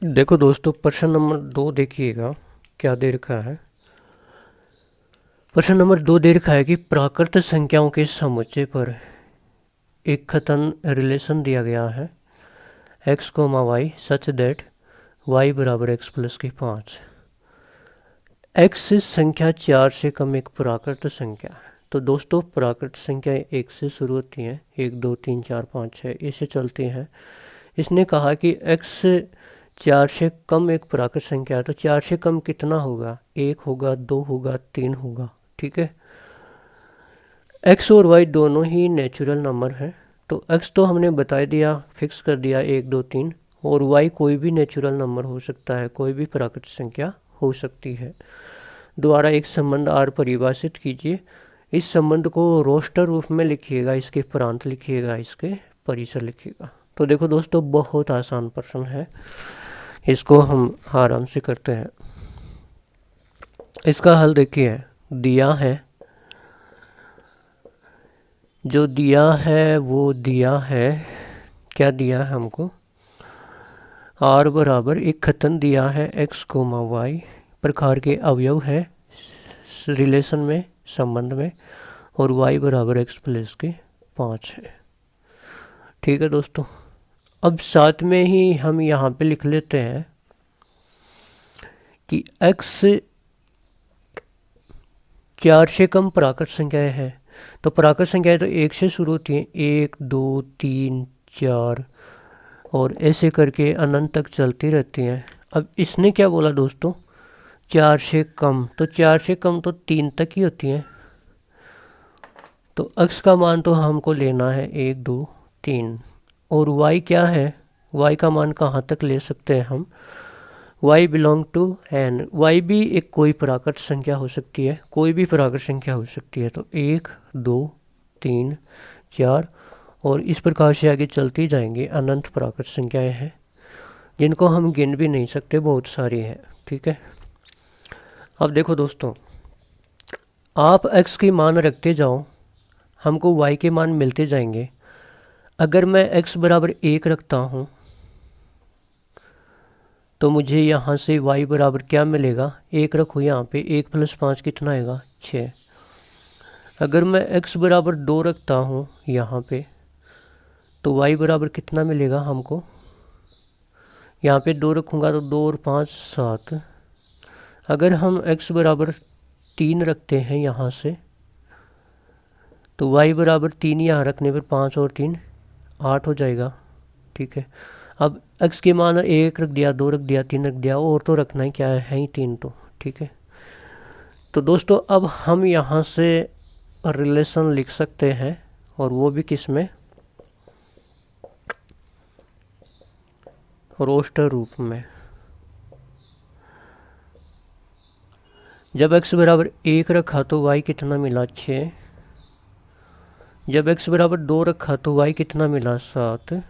देखो दोस्तों, प्रश्न नंबर 2 देखिएगा क्या दे रखा है। प्रश्न नंबर 2 दे रखा है कि प्राकृत संख्याओं के समुच्चय पर एक कथन रिलेशन दिया गया है x comma y such that y बराबर x प्लस की 5। x संख्या 4 से कम एक प्राकृत संख्या है। तो दोस्तों, प्राकृत संख्या 1 से शुरू होती हैं, 1 2 3 4 5 6 ऐसे चलती हैं। इसने कहा कि x 4 से कम एक प्राकृत संख्या है, तो 4 से कम कितना होगा? 1 होगा, 2 होगा, 3 होगा। ठीक है, x और y दोनों ही नेचुरल नंबर हैं, तो x तो हमने बता दिया, फिक्स कर दिया 1 2 3, और y कोई भी नेचुरल नंबर हो सकता है, कोई भी प्राकृत संख्या हो सकती है। द्वारा एक संबंध R परिभाषित कीजिए। इस संबंध को रोस्टर रूप में लिखिएगा, इसके प्रांत लिखिएगा, इसके परिसर लिखिएगा। तो देखो दोस्तों, बहुत आसान प्रश्न है, इसको हम आराम से करते हैं। इसका हल देखिए, दिया है, जो दिया है वो दिया है, क्या दिया है हमको? R बराबर एक कथन दिया है x कोमा वाई प्रकार के अवयव है रिलेशन में, संबंध में, और y बराबर x प्लस के 5 है। ठीक है दोस्तों, अब साथ में ही हम यहाँ पे लिख लेते हैं कि x 4 से कम प्राकृत संख्याएं हैं। तो प्राकृत संख्याएं तो 1 से शुरू होती हैं, 1 2 3 4 और ऐसे करके अनंत तक चलती रहती हैं। अब इसने क्या बोला दोस्तों? 4 से कम, तो 4 से कम तो 3 तक ही होती हैं। तो x का मान तो हमको लेना है 1 2 3, और y क्या है? y का मान कहाँ तक ले सकते हैं हम? y belong to n। y भी एक कोई प्राकृत संख्या हो सकती है, कोई भी प्राकृत संख्या हो सकती है। तो 1 2 3 4 और इस प्रकार से आगे चलती जाएंगी। अनंत प्राकृत संख्याएं हैं जिनको हम गिन भी नहीं सकते, बहुत सारी हैं। ठीक है, अब देखो दोस्तों, आप x की मान रखते जाओ, हमको y के मान मिलते जाएंगे। अगर मैं x बराबर 1 रखता हूँ तो मुझे यहाँ से y बराबर क्या मिलेगा? 1 रखो यहाँ पे, 1 प्लस 5 कितना आएगा? 6। अगर मैं x बराबर 2 रखता हूँ यहाँ पे, तो y बराबर कितना मिलेगा हमको? यहाँ पे 2 रखूँगा तो 2 और 5 7। अगर हम x बराबर 3 रखते हैं यहाँ से, तो y बराबर 3 यहाँ रखने पर 5 और 3 8 हो जाएगा। ठीक है, अब x के मान 1 रख दिया, 2 रख दिया, 3 रख दिया, और तो रखना ही क्या है ही 3 तो। ठीक है, तो दोस्तों अब हम यहाँ से रिलेशन लिख सकते हैं, और वो भी किस में? रोस्टर रूप में। जब x बराबर 1 रखा तो y कितना मिला? 6। जब x बराबर 2 रखा तो y कितना मिला? 7।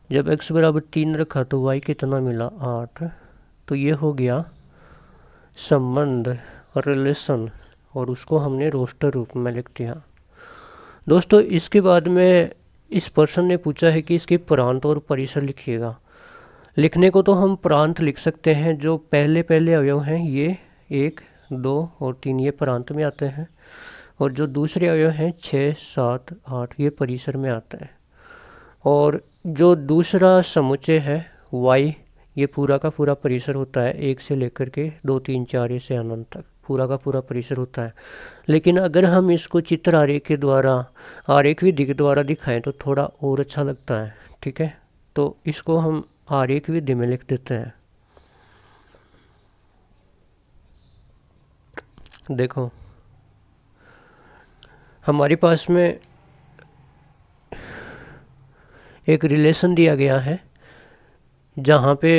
जब x बराबर 3 रखा तो y कितना मिला? 8। तो ये हो गया संबंध, रिलेशन, और उसको हमने रोस्टर रूप में लिख दिया। दोस्तों, इसके बाद में इस पर्सन ने पूछा है कि इसके प्रांत और परिसर लिखिएगा। लिखने को तो हम प्रांत लिख सकते हैं, जो पहले पहले अवयव हैं ये 1 2 और 3 ये प्रांत में आते हैं, और जो दूसरे अवयव हैं 6 7 8 ये परिसर में आते हैं। और जो दूसरा समुच्चय है y, ये पूरा का पूरा परिसर होता है, 1 से लेकर के 2 3 4 ऐसे अनंत तक पूरा का पूरा परिसर होता है। लेकिन अगर हम इसको चित्र आरेख के द्वारा, आरेख विधि के द्वारा दिखाएं तो थोड़ा और अच्छा लगता है। ठीक है, तो इसको हम आरेख विधि में लिख देते हैं। देखो, हमारे पास में एक रिलेशन दिया गया है जहाँ पे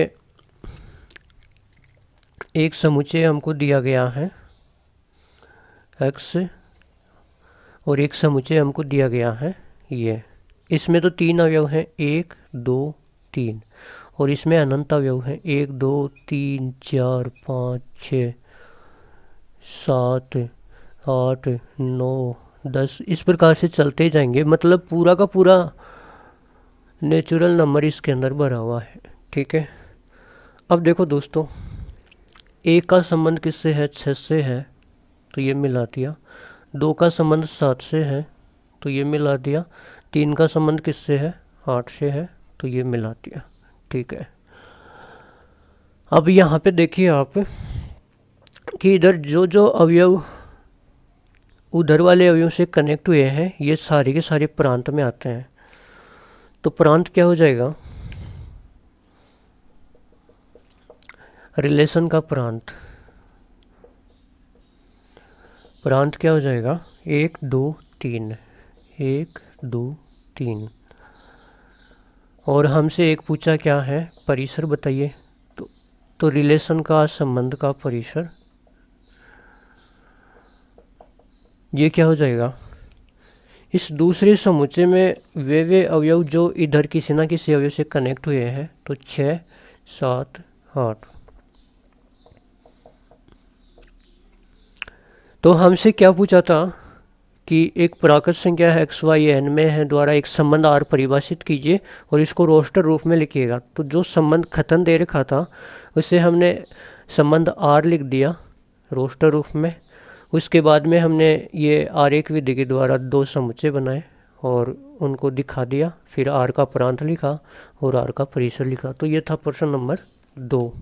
एक समुच्चय हमको दिया गया है x, और एक समुच्चय हमको दिया गया है ये। इसमें तो 3 अवयव हैं, 1 2 3, और इसमें अनंत अवयव हैं, 1 2 3 4 5 6 7 8 9 10, इस प्रकार से चलते जाएंगे। मतलब पूरा का पूरा नेचुरल नंबर इसके अंदर भरा हुआ है। ठीक है, अब देखो दोस्तों, ए का संबंध किससे है? 6 से है, तो ये मिला दिया। 2 का संबंध 7 से है, तो ये मिला दिया। 3 का संबंध किससे है? 8 से है, तो ये मिला दिया। ठीक है, अब यहाँ पे देखिए आप कि इधर जो जो अवयव उधर वाले अवयव से कनेक्ट हुए हैं, ये सारे के सारे प्रांत में आते हैं। तो प्रांत क्या हो जाएगा? रिलेशन का प्रांत। प्रांत क्या हो जाएगा? 1 2 3, 1 2 3। और हमसे एक पूछा क्या है? परिसर बताइए। तो रिलेशन का, संबंध का परिसर, ये क्या हो जाएगा? इस दूसरे समुच्चय में वे अवयव जो इधर किसी ना किसी अवयव से कनेक्ट हुए हैं, तो 6 7 8। तो हमसे क्या पूछा था कि एक प्राकृत संख्या है एक्स वाई एन में है द्वारा एक संबंध आर परिभाषित कीजिए और इसको रोस्टर रूप में लिखिएगा। तो जो संबंध खतन दे रखा था उसे हमने संबंध आर लिख दिया रोस्टर रूप में। उसके बाद में हमने ये आरेख विधि के द्वारा 2 समुच्चय बनाए और उनको दिखा दिया। फिर आर का प्रांत लिखा और आर का परिसर लिखा। तो ये था प्रश्न नंबर 2।